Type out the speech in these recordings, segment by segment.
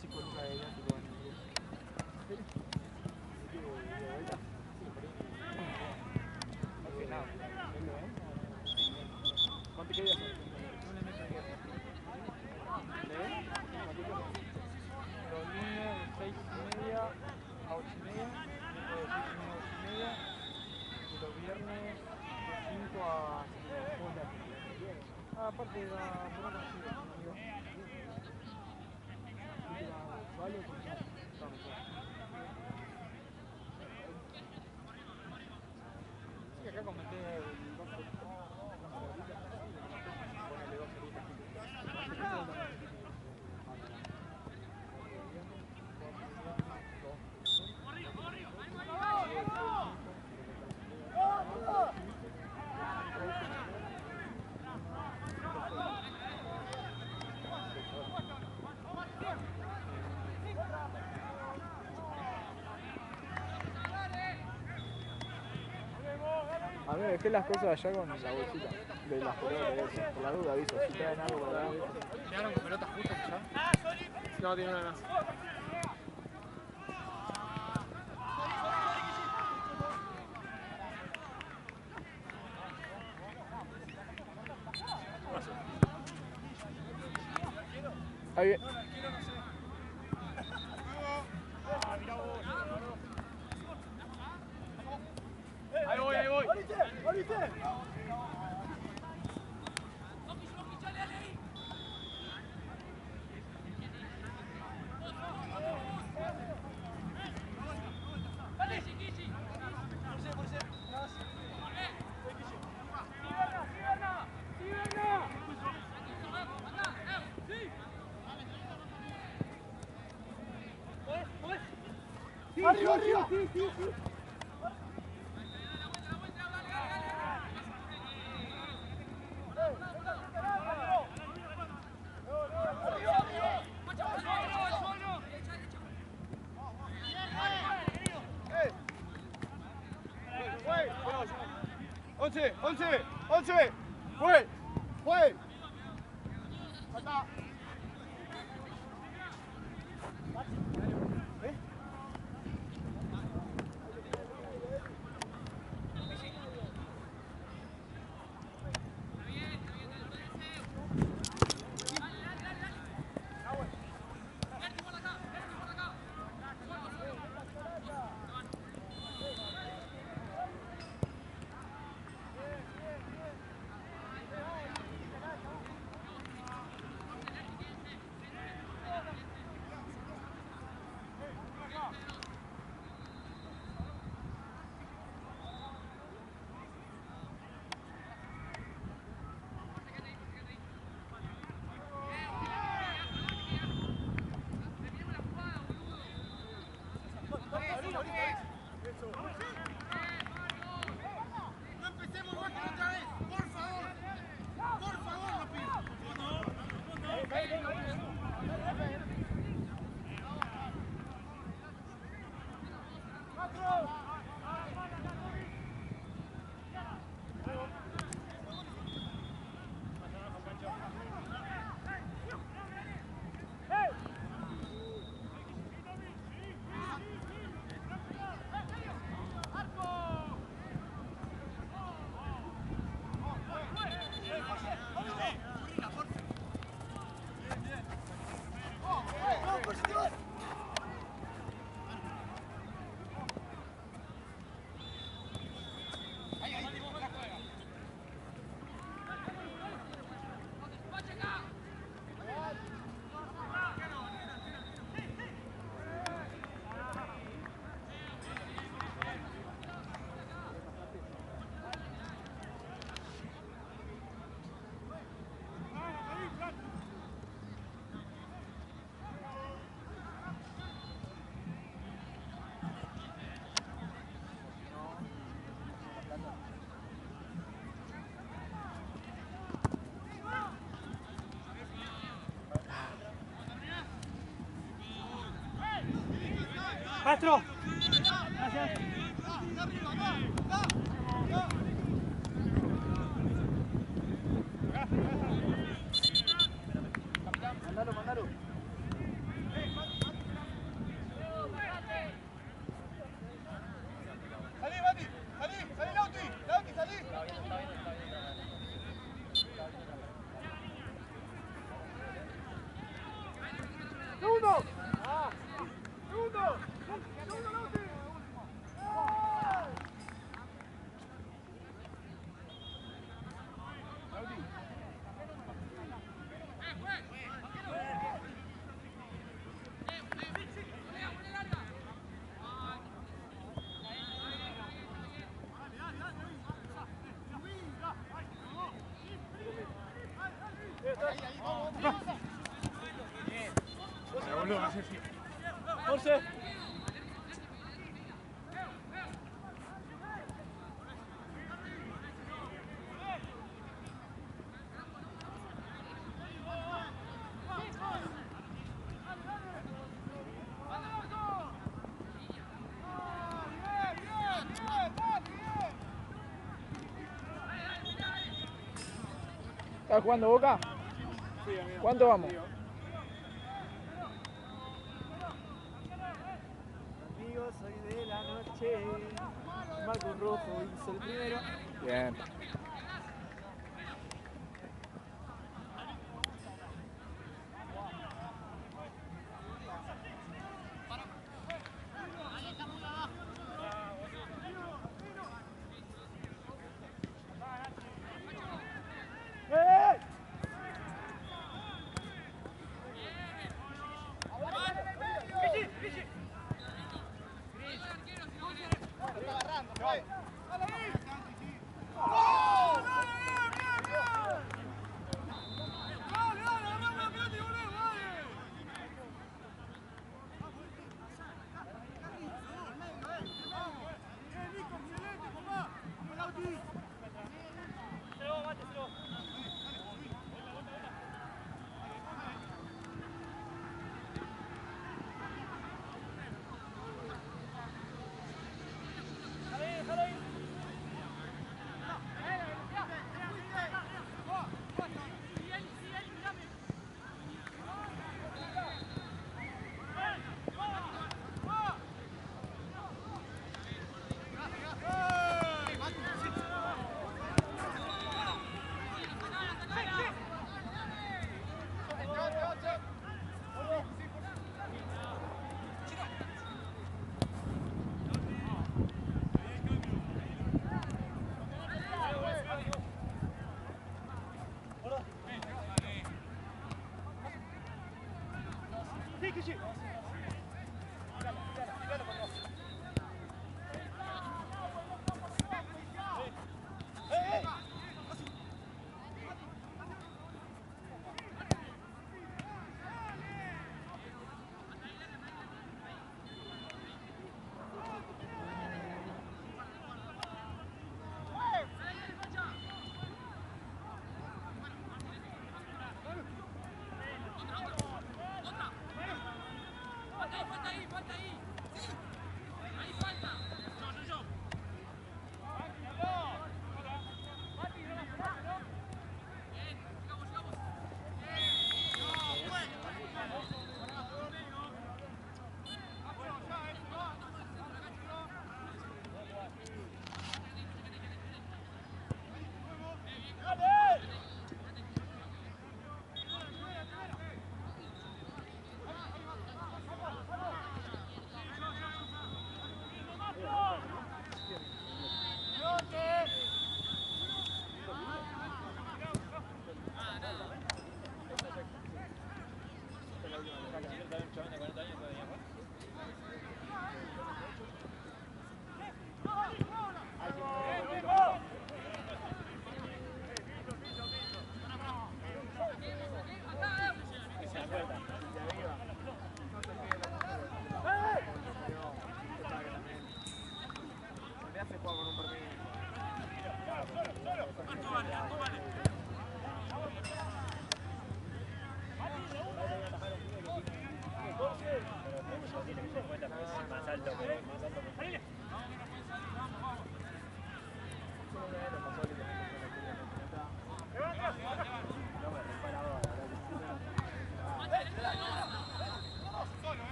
Psicológica de ella, tipo en el grupo. Al final. ¿Cuánto querías? Lunes, miércoles, los lunes de 6:30 a 8:30, miércoles de 6:30 a 8:30 y los viernes de 5 a 7:30. Ah, aparte de la buena conocida, amigo. ¿Vale o con sal? Sí, acá comenté el 2 ponele 2 horitas. A mí me dejé las cosas allá con la bolsita de las pelotas, por la duda aviso, si traen algo para dar. ¿Quedaron con pelotas justas ya? No, tiene una más. Ahí bien. Ahí voy, ahí voy. Arriba, arriba. Sí. ¡11! ¡Fue! ¡Hasta! Castro. Gracias. Mandalo, mandalo. Salí, Mati, salí, Lauti, salí. ¡Segundo! ¡Segundo, Lauti! Jorge. ¿Estás jugando Boca? Sí, amigo. ¿Cuánto vamos? Amigo, soy de la noche. Marco Rojo hizo el primero. Bien.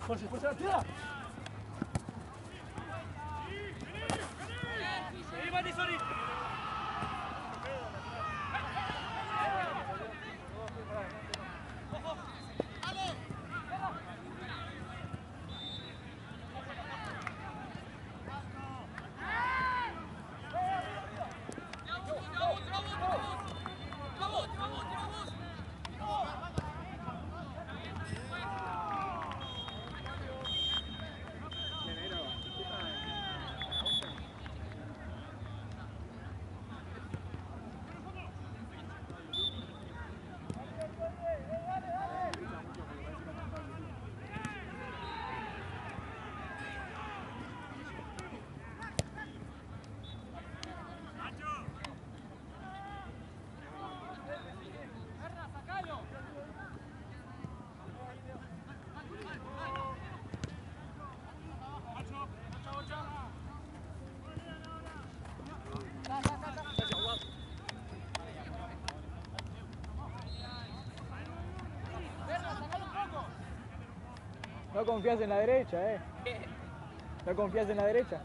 Jorge, tira. No confías en la derecha, No confías en la derecha.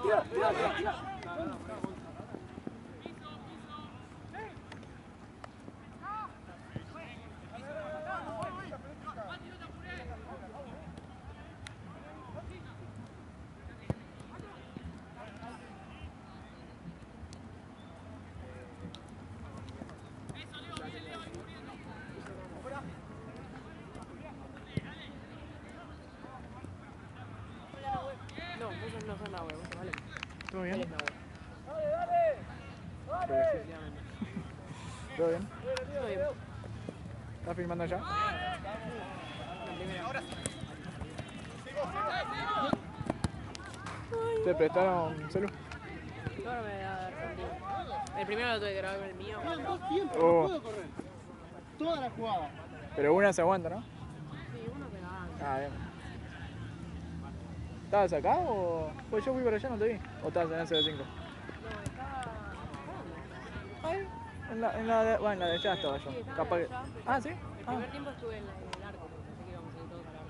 Tira. No, vos no sos Nahue, vos sos Valen. ¿Todo bien? Él es Nahue. Efectivamente. ¿Todo bien? Todo bien. ¿Estás filmando ya? Ahora sí. ¿Te prestaron celu? Ahora me da Argentina. El primero lo tuve que grabar con el mío. Quedan 2 tiempos, Oh. no puedo correr. Toda la jugada. Pero una se aguanta, ¿no? Sí, uno que gana. Ah, bien. ¿Estabas acá o...? Pues yo fui para allá, no te vi. ¿O estabas en ese de 5? No, estaba... Ahí. En la de... Bueno, en la de allá estaba yo. Sí, estaba Capaz que... allá, pero Ah, ¿sí? El Ah. primer tiempo estuve en el arco, porque pensé que íbamos a ir todos al arco.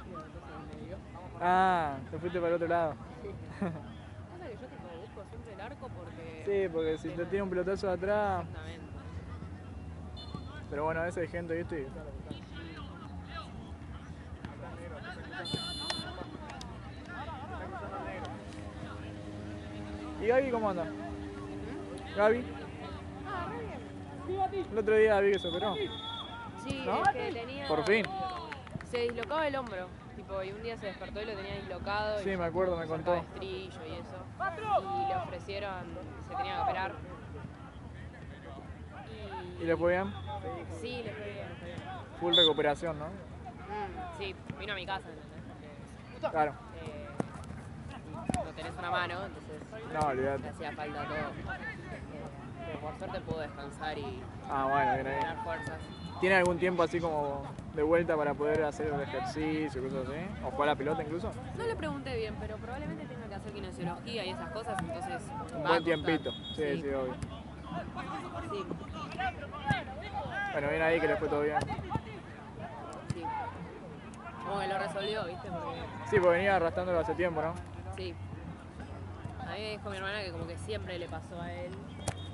Y bueno, entonces en medio. Ah, te fuiste para el otro lado. Sí. Pasa que yo tipo busco siempre el arco porque... Sí, porque si te tiene un pelotazo de atrás... Exactamente. Pero bueno, a veces hay gente, ¿viste? ¿Y Gaby cómo anda? ¿Gaby? Ah, re bien. El otro día vi que se operó. Sí, ¿No? es que tenía... Por fin. Se dislocaba el hombro. Tipo, y un día se despertó y lo tenía dislocado. Sí, y me acuerdo, me cerca contó. de estrillo y eso. Y le ofrecieron, se tenía que operar. ¿Y le fue bien? Sí, le fue bien, le fue bien. Full recuperación, ¿no? Sí, vino a mi casa, ¿entendés? Porque, Claro. no tenés una mano, entonces No, le olvídate. hacía falta todo. Pero por suerte pudo descansar y Ah, bueno, bien ahí. tener fuerzas. ¿Tiene algún tiempo así como de vuelta para poder hacer el ejercicio, cosas así? ¿O jugar a la pelota incluso? No le pregunté bien, pero probablemente tenga que hacer kinesiología y esas cosas, entonces Un va a buen costar. tiempito. Sí, sí, obvio. Sí, Bueno, bien ahí que le fue todo bien. sí. Como que lo resolvió, ¿viste? Porque, Sí, porque venía arrastrándolo hace tiempo, ¿no? sí. A mí me dijo mi hermana que como que siempre le pasó a él,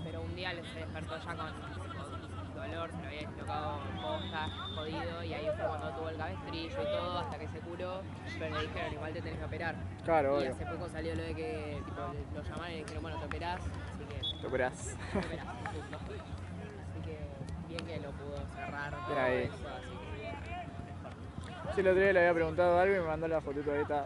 pero un día se despertó ya con dolor, se lo había dislocado posta, jodido, y ahí fue cuando tuvo el cabestrillo y todo, hasta que se curó, pero le dijeron, igual te tenés que operar. Claro, Y obvio. hace poco salió lo de que tipo, lo llamaron y le dijeron, bueno, te operás, así que Te operás. te operás, justo. Así que bien que lo pudo cerrar todo Bien ahí. eso, así que... Sí, el otro día le había preguntado algo y me mandó la fotito ahí, está.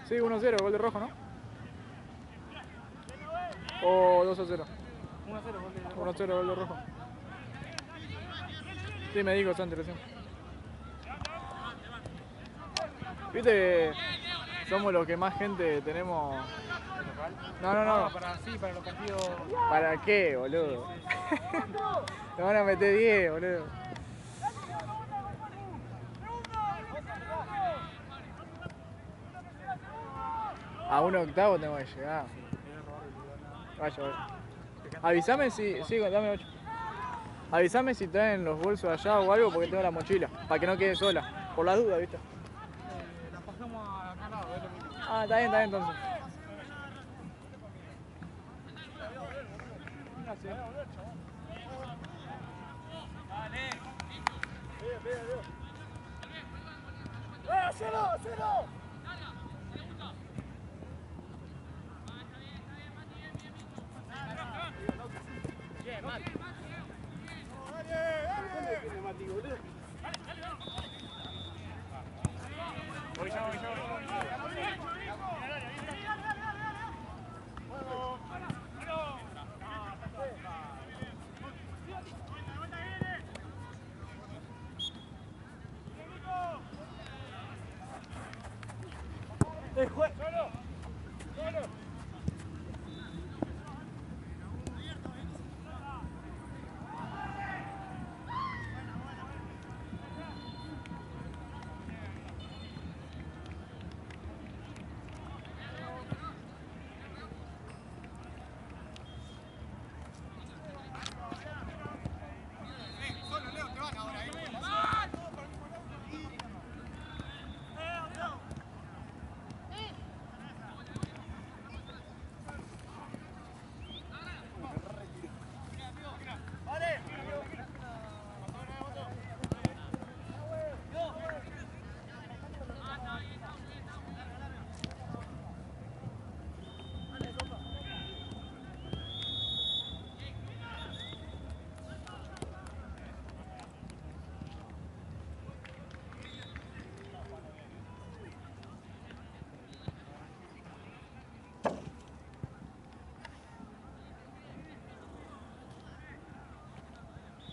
Sí, 1-0, gol de Rojo, ¿no? O 2-0. 1-0, gol de 1-0, gol de Rojo. Sí, me dijo Santi recién. Viste que somos los que más gente tenemos. No, no, no. Para los partidos. ¿Para qué, boludo? Te van a meter 10, boludo. A 1/8 tengo que llegar. Vaya, vaya. Avísame si. Sí, dame 8. Avísame si traen los bolsos allá o algo porque tengo la mochila. Para que no quede sola. Por la duda, ¿viste? La pasamos a acá al lado, es lo mismo. Ah, está bien entonces.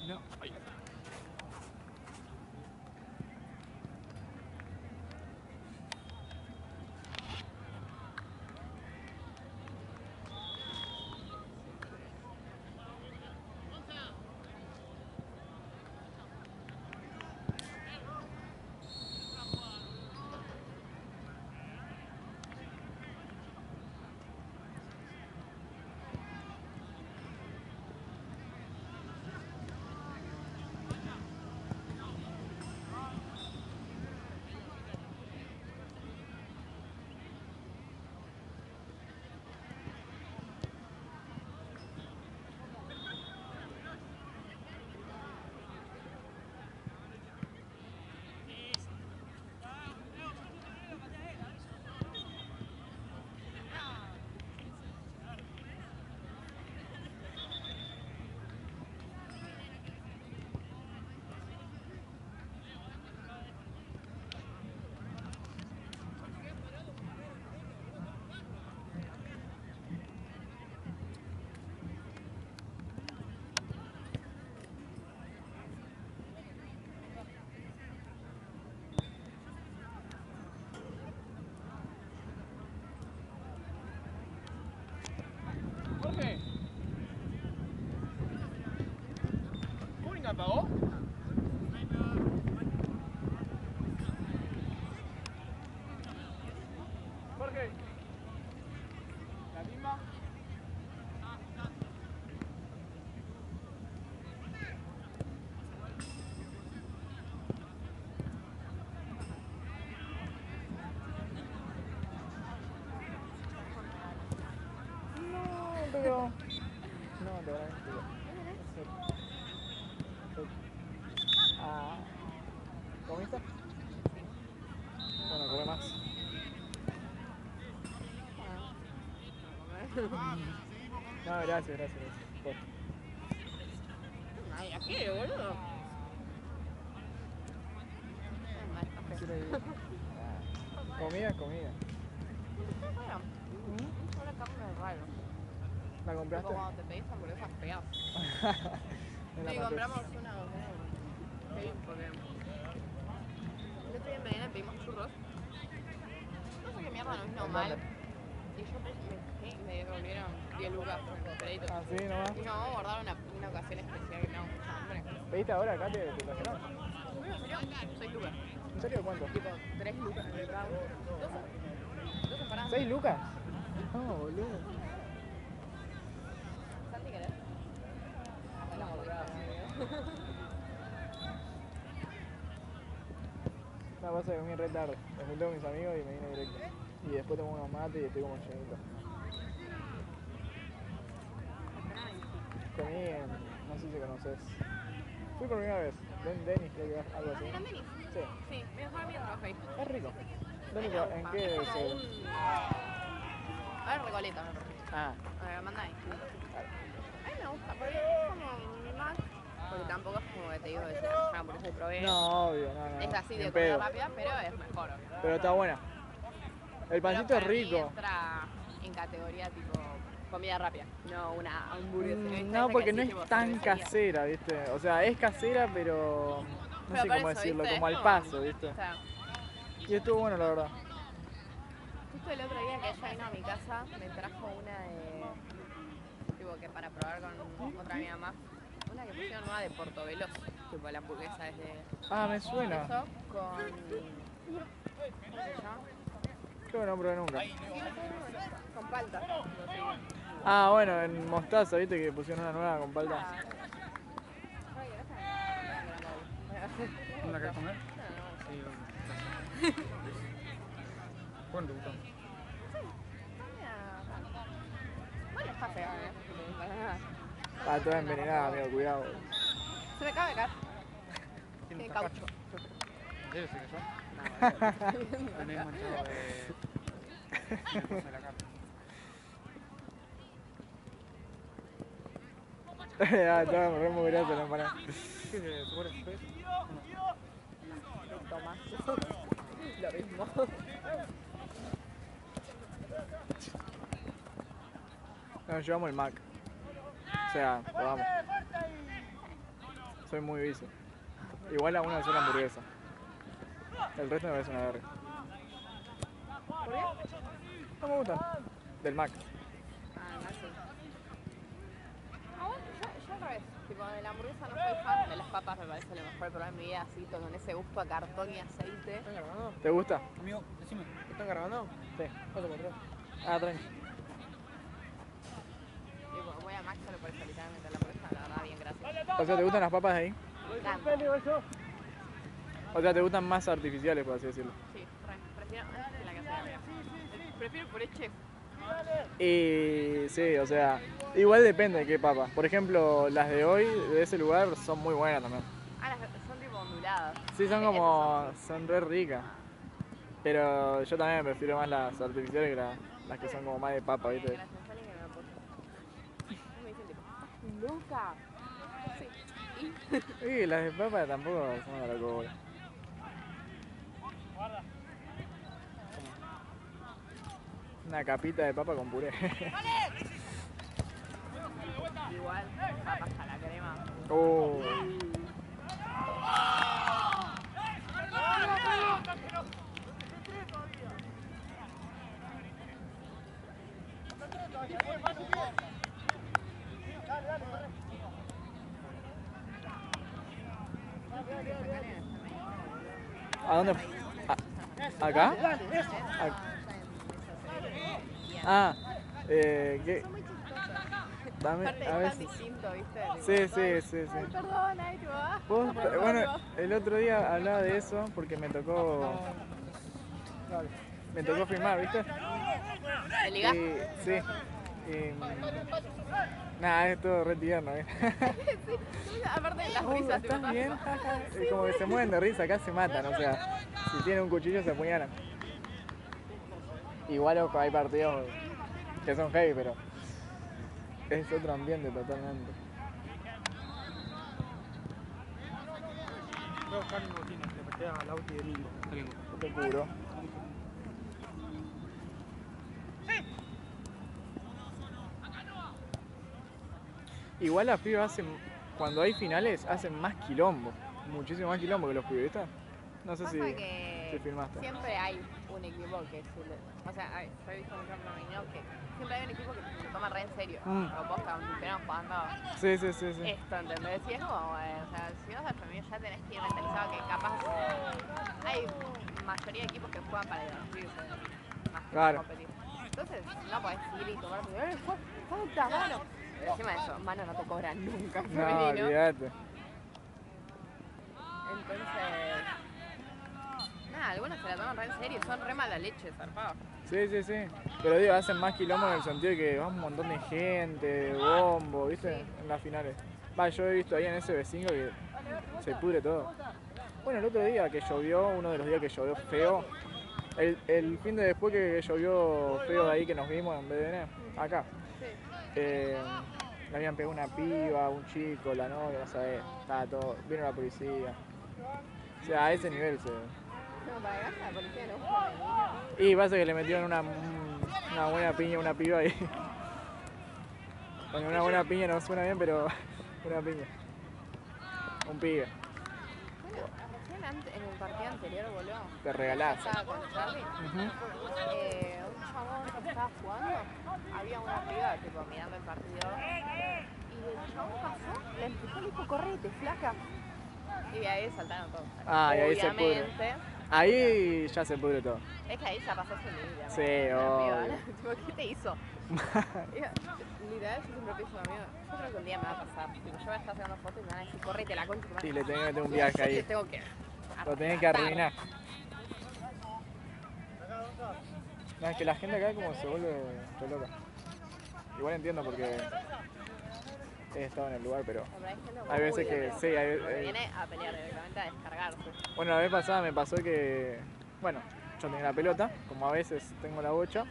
No. Ay. apagó? Jorge. La misma. No, pero... No, te voy a decir. Ah, ¿comiste? Bueno, come más. No, gracias. Por. Ay, ¿a qué, boludo? Comida. Bueno, una carne raro. ¿La compraste? Como cuando te pedís hamburguesas feas. En la Sí, Mateo. compramos una sí, porque el otro día en Medellín pedimos churros. No sé qué mierda nos vino ¿En mal. dónde? Y yo me devolvieron 10 lucas por crédito. Ah, sí, nomás. Y no, vamos a guardar una ocasión especial que me da mucha hambre. ¿Pediste ahora acá? ¿Te trajeron? ¿En serio? 6 lucas. ¿En serio cuánto? Tipo, 3 lucas en el mercado. 12 paradas. ¿6 lucas? No, boludo. ¿Santi querés? No, No, pasa que comí re tarde. Me junté con mis amigos y me vine directo. Y después tomé unos mates y estoy como llenito. Comí en... no sé si conoces. Fui por primera vez. Denis, creo que es algo así. ¿Eran Denis? Sí. Sí, me dejó amigo trabajo ahí. Es rico. ¿Dónde, ¿En qué Es como se...? un... A ver, Recoleta, me parece. Ah, A ver, manda ahí. claro. A mí me gusta, porque es como un Mac, porque tampoco es como que te digo, es una hamburguesa de probé. No, obvio, no. Es así ni de en comida pedo. rápida, pero es mejor, obvio. Pero está buena. El pancito Pero es para mí rico. entra en categoría tipo comida rápida, no una hamburguesa. No, porque no es tan casera. casera, ¿viste? O sea, es casera, pero... No Pero sé por cómo eso, decirlo, ¿viste? como Es al como- paso, ¿viste? O sea, Y estuvo bueno, la verdad. justo el otro día que ella vino a mi casa, me trajo una de... Tipo, que para probar con otra amiga más. Una que pusieron nueva de Portobelo. Tipo, la hamburguesa es de... Ah, me suena. Eso con... ¿Cómo se llama? Creo que no probé nunca. Con palta. Ah, bueno, en Mostaza, ¿viste? Que pusieron una nueva con palta. ¿No la querés comer? Sí, ¿cuánto gustó? Bueno, está fea, Ah, toda envenenada, amigo, cuidado. Se me acaba de caer. ¿Tiene Tiene un caucho. ¿Debe ser eso? Tenés manchado de cosa de la carne. Ah, estaba re muy grasa la empanada. ¿Qué se supone que es? Toma. Lo mismo. Nos llevamos el Mac. O sea, probamos. Soy muy vicio. Igual a una sola hamburguesa. El resto me parece una verga. ¿Por qué? No me gustan. Del Mac. Ah, no sé. Ah, bueno, yo al revés. Tipo, de la hamburguesa no soy fan, de las papas me parece lo mejor de probar en mi vida, así, con ese gusto a cartón y aceite. ¿Están grabando? ¿Te gusta? Amigo, decime, ¿están grabando? Sí. Paso por atrás. Ah, tranqui. Tipo, voy a Max solo por eso, literalmente la hamburguesa, la verdad, bien, gracias. O sea, ¿te gustan las papas de ahí? Me encanta. O sea, ¿te gustan más artificiales, por así decirlo? Sí, prefiero la casera. Prefiero por el chef. Y sí, o sea, igual depende de qué papas. Por ejemplo, las de hoy, de ese lugar, son muy buenas también. Ah, son tipo onduladas. Sí, son Esas como, son- son re ricas. Pero yo también prefiero más las artificiales que las que son como más de papa, ¿viste? Gracias, alguien que me apoya. Y me dicen tipo, ¿estás loca? Sí. Y las de papa tampoco son una locura. Una capita de papa con puré. Igual, papas a la crema. Oh. ¿A dónde? ¿Acá? Ah, ¿qué? Dame, Aparte a es ver. tan distinto, ¿viste? Sí. Ay, perdón, ay, tipo, Vos, bueno, el otro día hablaba de eso porque me tocó filmar, ¿viste? ¿te ligás? Sí. Y, nada, es todo re tierno, ¿eh? Aparte de las Oh, risas, tipo, ¿estás bien? Es como que se mueven de risa, acá se matan, o sea, si tienen un cuchillo se apuñalan. Igual ojo, hay partidos que son heavy, pero es otro ambiente totalmente. Voy a buscar mi botín, le presté al Auti de Mingo. Yo te cubro. Igual las pibas hacen, cuando hay finales, hacen más quilombo. Muchísimo más quilombo que los pibes, ¿viste? No sé pasa si que filmaste. siempre hay un equipo que o sea, a ver, yo he visto mucho femenino que siempre hay un equipo que se lo toma re en serio. Pero posta, aunque estuvieran jugando Sí. esto, ¿entendés? Y es como, o sea, si vas al femenino ya tenés que ir mentalizado que capaz hay mayoría de equipos que juegan para divertirse más que para Claro. competir. Entonces, no podés ir y tomarte, falta, mano. Pero encima de eso, mano no te cobran nunca en No, femenino. olvídate. Entonces, nada, algunos se la toman re en serio y son re mala leche, zarpados. Sí. Pero digo, hacen más quilombo en el sentido de que va un montón de gente, de bombo, ¿viste? Sí. En las finales. Va, yo he visto ahí en ese vecino que se pudre todo. Bueno, el otro día que llovió, uno de los días que llovió feo, el fin de después que llovió feo de ahí que nos vimos en BDN, acá, Sí. le habían pegado una piba, un chico, la novia, no sabés, estaba todo, vino la policía. O sea, a ese nivel se... No, para acá la policía no usa femenino. Y pasa que le metieron una buena piña a una piba y... Bueno, una buena piña no suena bien, pero una piña. Un pibe. Bueno, recién en el partido anterior, boludo. Te regalás. Estaba con Charlie. Un chabón que estaba jugando, había una piba tipo mirando el partido. Y el chabón pasó, le empujó y le dijo, correte, flaca. Y ahí saltaron todos. Ah, y ahí se pudre. Obviamente. Ahí ya se pudre todo. Es que ahí ya pasó su límite. Sí, la piba, obvio. tipo, ¿qué te hizo? Literal, yo siempre pienso, amigo, yo creo que un día me va a pasar. Tipo, yo voy a estar sacando fotos y me van a decir, correte la concha. Y le tenés que meter un viaje ahí. Yo tengo que Lo tenés que arruinar. No, es que la gente acá como se vuelve re loca. Igual entiendo porque he estado en el lugar, pero hay veces que sí, viene a pelear directamente, a descargarse. Bueno, la vez pasada me pasó que, bueno, yo tenía la pelota, como a veces tengo la bocha,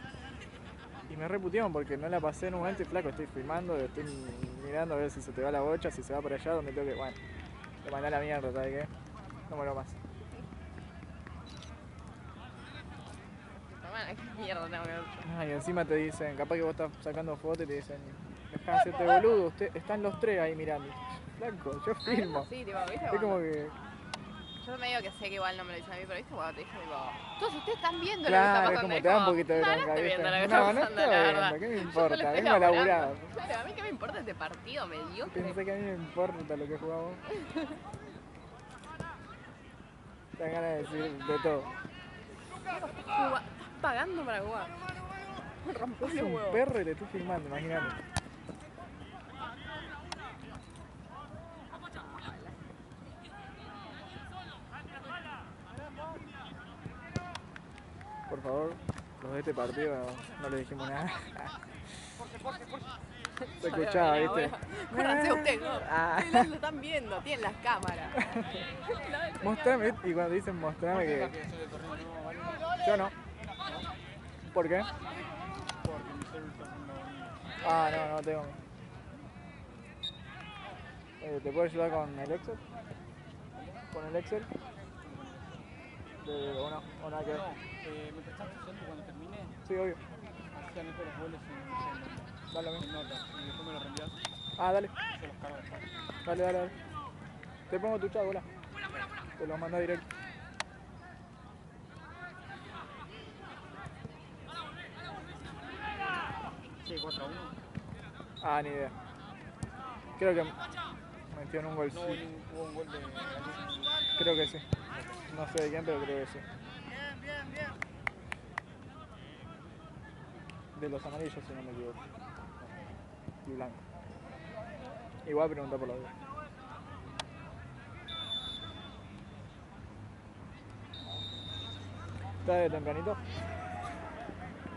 y me reputearon porque no la pasé en un momento y flaco, estoy filmando, estoy mirando a ver si se te va la bocha, si se va para allá, donde tengo que, bueno, le mandé a la mierda, ¿sabes qué? No me lo más. Bueno, ¿qué mierda tengo que ver? Ah, y encima te dicen, capaz que vos estás sacando fotos y te dicen, dejá de hacerte boludo, están los tres ahí mirando. Flaco, yo filmo. Sí, tipo, ¿viste? Es como que, Yo medio que sé que igual no me lo dice a mí, pero ¿viste cuando te dije, tipo, todos ustedes están viendo claro, lo que es está pasando? como te da un poquito de no, bronca, no estoy ¿viste? viendo lo que No, está no pasando, estoy la viendo, verdad. ¿qué me Yo importa? solo estoy Vengo a laburar. laburando. Claro, a mí qué me importa este partido mediocre. Pensé que a mí me importa lo que jugamos. Te dan ganas de decir de todo. Estás pagando para jugar. Rompés Es los un huevos. perro y te estoy filmando, imagínate. Por favor, los de este partido no les dijimos nada. Se escuchaba, ¿viste? Acuérdense usted, ¿no? Ah. Ustedes lo están viendo, tienen las cámaras. Mostrame, y cuando dicen mostrame que... Yo no. ¿Por qué? Porque mi celular está haciendo bonito. Ah, no tengo. ¿Te puedo ayudar con el Excel? ¿Con el Excel? ¿O nada que ver? No, ¿me prestaste tu celu cuando termine? Sí, obvio. Así anoto los goles Dale a mí. en notas y después me lo reenvías. Ah, dale. Yo los cargo después. Dale. Te pongo tu chat, bola. Te lo manda directo. Sí, 4-1. Ah, ni idea. Creo que me Metió en un gol, No sí. hubo un gol de Galicia. Creo que sí. No sé de quién, pero creo que sí. De los amarillos, si no me equivoco. Y blanco. Igual pregunta por la duda. ¿Estás de tempranito?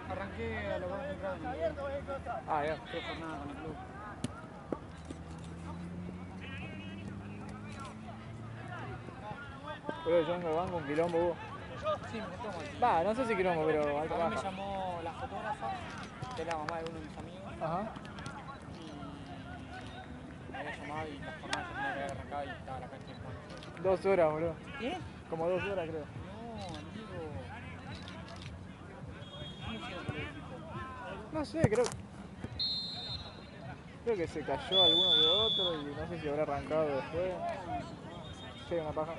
Arranqué a las 2 temprano. Ah, ya. 3 jornadas con el club. Pero yo vengo de banco, un quilombo hubo. Sí, me contó mal. Va, no sé si quilombo, pero A alta mí me baja. llamó la fotógrafa, que es la mamá de uno de mis amigos, Ajá. y me había llamado y la jornada ya tenía que haber arrancado y estaba la cancha jugando. 2 horas, boludo. ¿Qué? Como 2 horas, creo. No, amigo. ¿Cómo hicieron con el equipo? No sé, creo que se cayó alguno que otro y no sé si habrá arrancado después. Sí, una paja.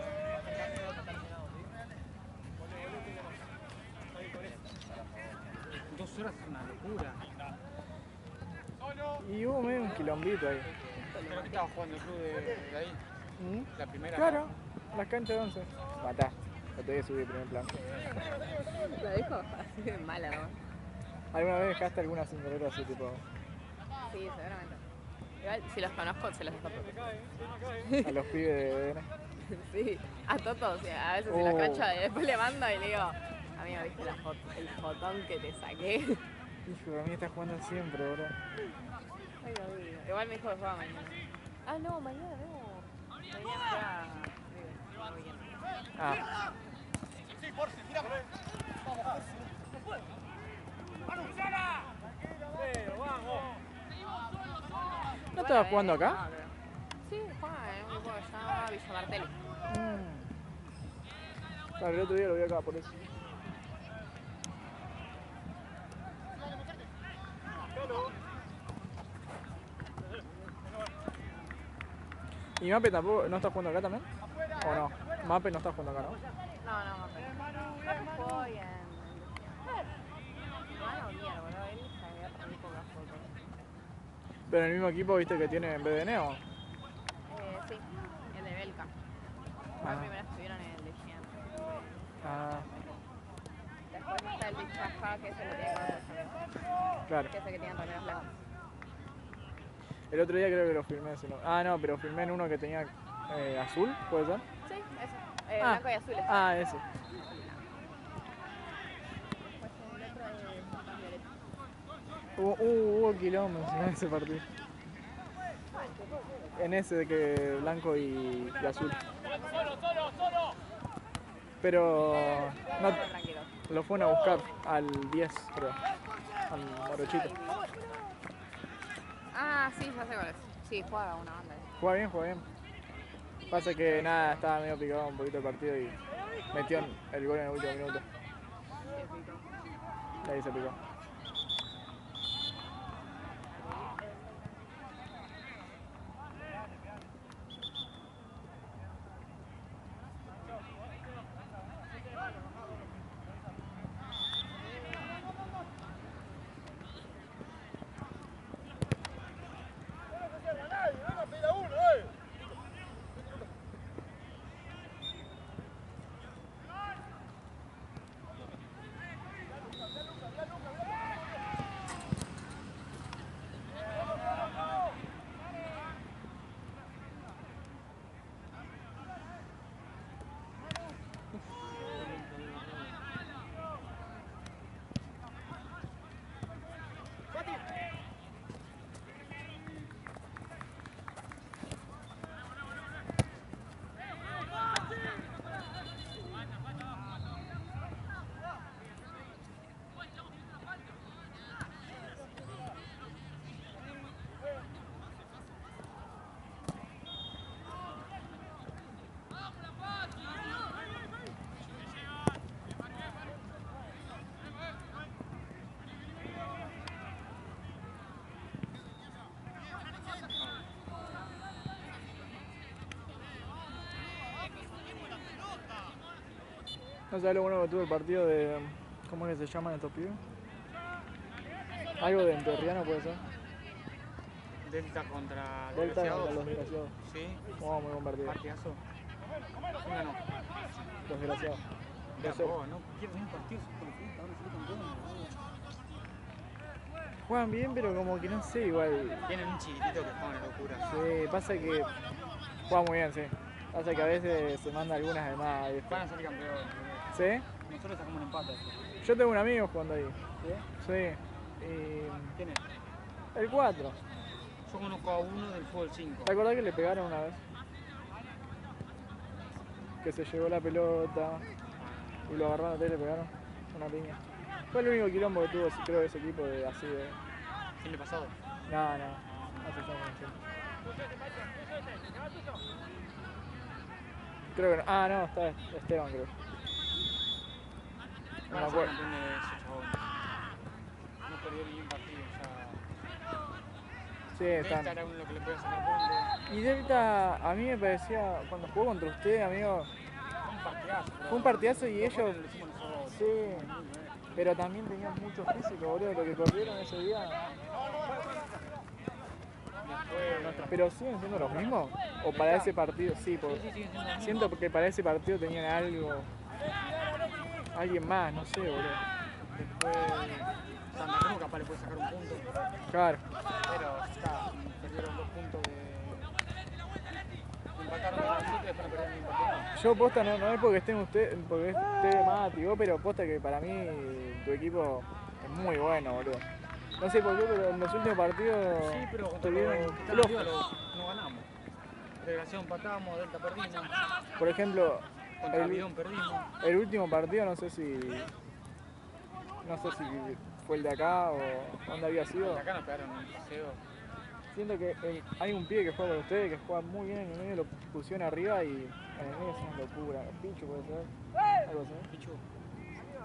2 horas es una locura. Y hubo medio un quilombito ahí. Creo que estaba jugando el club de ahí, ¿Mm? la primera. Claro, las canchas de 11. Matá, no te voy a subir el primer plano. Lo dijo así de mala, ¿no? ¿Alguna vez dejaste alguna cinturera así tipo Sí, seguramente. Igual, si los conozco, se los dejo a los pibes de DN? Sí, a todos. O sea, a veces si Oh. los cacho y después le mando y le digo, amigo, ¿viste la foto, el fotón que te saqué? Hijo, a mí estás jugando siempre, bro. Ay, no digo. Igual me dijo que juega mañana. Ah, no, mañana no. Mañana juega River, no bien. Ah, ¿no estabas jugando acá? Ah, creo. Sí, juega en un grupo que se llama Villa Martelli. Claro, el otro día lo vi acá, por eso. ¿Y Mape tampoco no está jugando acá también? ¿O no? Mape no está jugando acá, ¿no? No, pero jugó hoy en... No, no, bien, boludo. Él sabía para mí pocas fotos. Pero en el mismo equipo, viste que tiene en BDN o. Sí, el de Belka. Ah. Primero estuvieron en el de Gian. Ah, Después está el de Chaja, que es el que tiene con claro. que es el que tiene remeras blancas. El otro día creo que lo firmé. Si no... Ah, no, pero firmé en uno que tenía azul, ¿puede ser? Sí, eso. Ah. Blanco y azul. Ah, ese. Después el otro es violeta. Hubo quilombo encima de ese partido. En ese de que blanco y azul. Pero no, Tranquilo. lo fueron a buscar al 10, creo. Al morochito. Ah, sí, ya sé cuál es. Sí, juega una banda. Juega bien, juega bien. Pasa que nada, estaba medio picado un poquito el partido y metió el gol en el último minuto. Y ahí se picó. No sabes lo bueno que tuvo el partido de. ¿Cómo es que se llaman estos pibes? Algo de Enterriano puede ser. Delta contra Delta contra Desgraciados. los desgraciados. Sí, Oh, muy buen partido. partidazo. ¿Quién ganó? Los desgraciados. Ya, 2-0. vos, no pierden un partido, por ejemplo, ahora sí campeones. Juegan bien, pero como que no sé, igual. Tienen un chiquitito que juega una locura. Sí, pasa que juega muy bien, sí. Pasa que a veces se manda algunas de más. ¿viste? Van a salir campeones. ¿Sí? Nosotros sacamos un empate. Yo tengo un amigo jugando ahí. ¿Sí? Sí. ¿Quién es? Y el 4. Yo conozco a uno del fútbol 5. ¿Te acordás que le pegaron una vez? Que se llevó la pelota y lo agarraron y le pegaron una piña. Fue el único quilombo que tuvo, creo, ese equipo de así de. ¿Quién le pasado? No, hace ya mucho tiempo. Creo que no. Ah, no, está Esteban, creo. No me Van a ser acuerdo. campeones de esos chabones. No perdió ni un partido, ya. Sí, Delta están. era uno que le podía sacar puntos. Y Delta, a mí me parecía, cuando jugó contra usted, amigo, Fue un partidazo. fue un partidazo y ellos. Lo hicimos nosotros. Sí, pero también tenían mucho físico, boludo, lo que corrieron ese día. Después, Pero siguen siendo los mismos. O para ese partido, sí, porque sí, siguen siendo los mismos. siento que para ese partido tenían algo. Alguien más, no sé, boludo. Después, Santa Cruz capaz le puede sacar un punto. Claro. Pero está, perdieron 2 puntos de. Empataron con el y después no perdieron ni un partido. Yo posta no es porque estén usted, porque esté Mati, vos, pero posta que para mí tu equipo es muy bueno, boludo. No sé por qué, pero en los últimos partidos Sí, pero contra tuvieron los que están flojos. arriba no ganamos. Desgraciado empatamos, Delta perdimos, Por ejemplo, contra Bidón perdimos. el último partido no sé si fue el de acá o dónde había sido. Y acá nos pegaron un paseo. Siento que hay un pibe que juega con ustedes que juega muy bien en el medio, lo pusieron arriba y en el medio es una locura. Pichu puede ser, algo así. Pichu.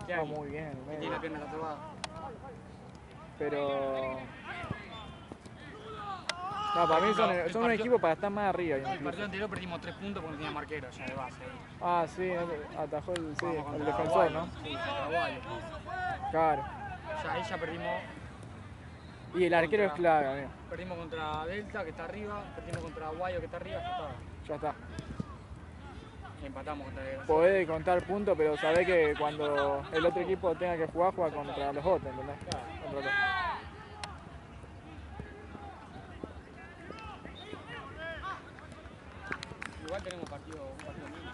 ¿Qué Juega hay? muy bien en el Tiene medio. la pierna tatuada. Pero. No, para mí son un equipo para estar más arriba. El incluso. partido anterior perdimos 3 puntos porque no tenía marquero ya de base. Ah, sí, atajó el Jugamos contra defensor, Guayo. ¿no? Sí, contra Guayo. Claro. Ya ahí ya perdimos. Y el arquero es clave, amigo. Perdimos contra Delta que está arriba, perdimos contra Guayo que está arriba, ya está. Ya está. Y empatamos contra Desgraciado. Podés contar puntos, pero sabés que cuando el otro equipo tenga que jugar, juega contra los otros, ¿entendés? Contra los. Igual tenemos un partido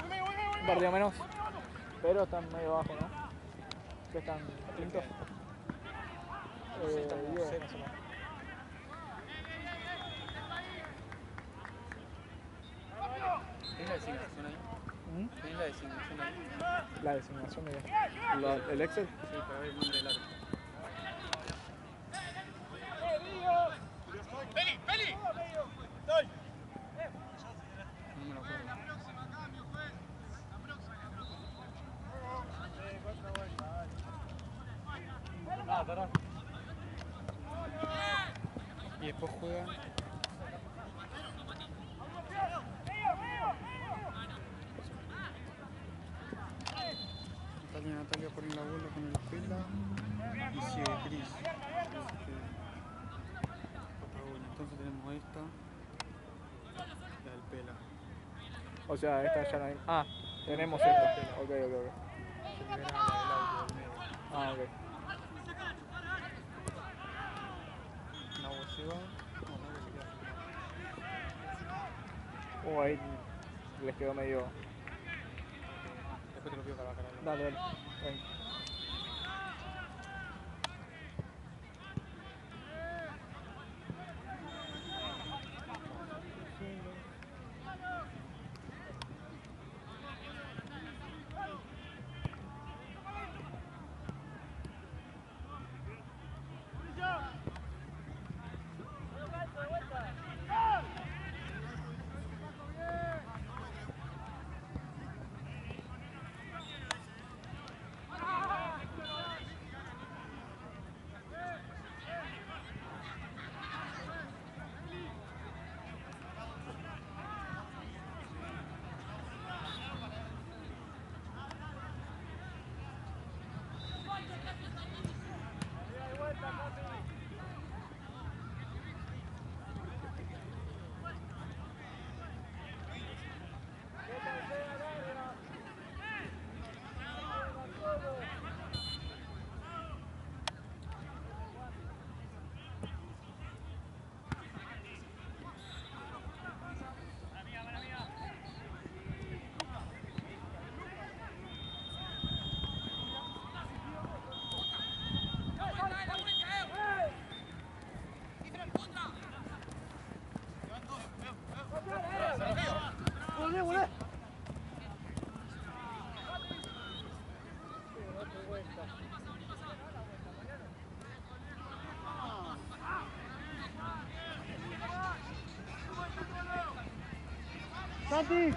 mínimo. Un partido menos, pero están medio abajo, ¿no? Que están quintos. Sí, estamos 10, cero. más o menos. ¿Tenés la designación ahí? ¿Mm? ¿Tenés la designación ahí? La designación de el Excel. Sí, para ver el nombre del árbitro. No me lo acuerdo. Y después juega. Natalia pone la bola con el pela y sigue Cris. Entonces tenemos esta, la del pela. O sea, esta ya no hay. Ah, tenemos esta. Ok. Se libera la del auto del medio. Ah, ok. Nahue se va. No, Nahue se queda. Ahí les quedó medio. Después te lo pido para la cara. Dale. Ven. volé. Santi.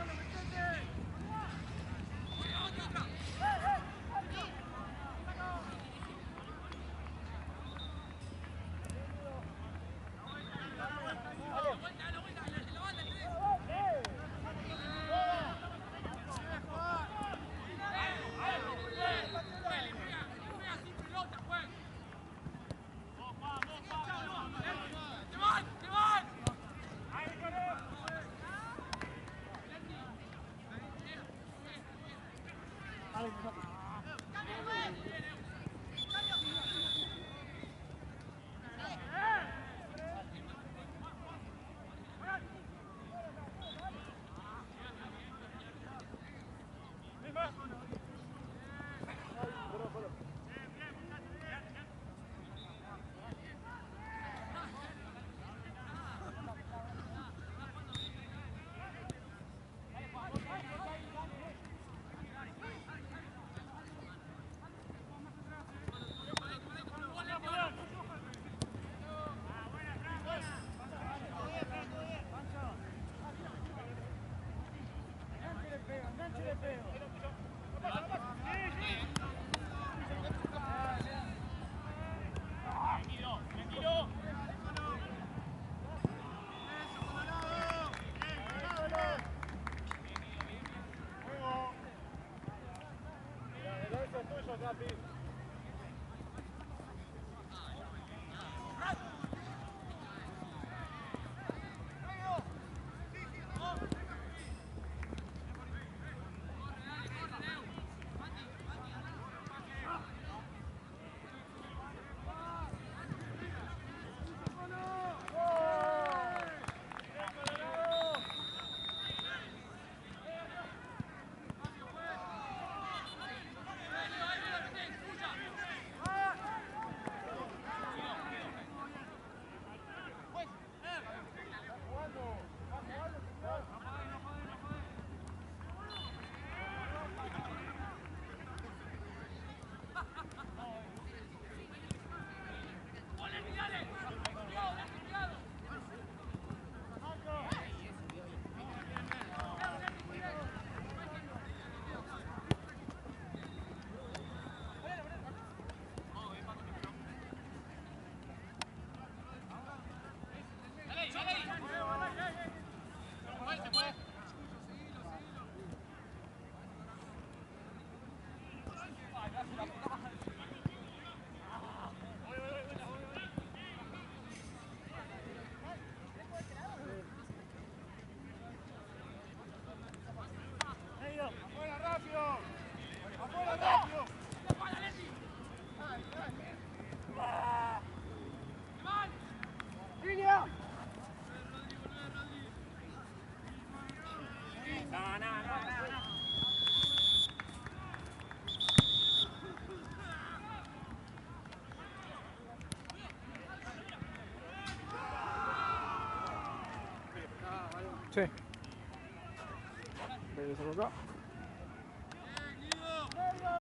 Sí. Regreso acá.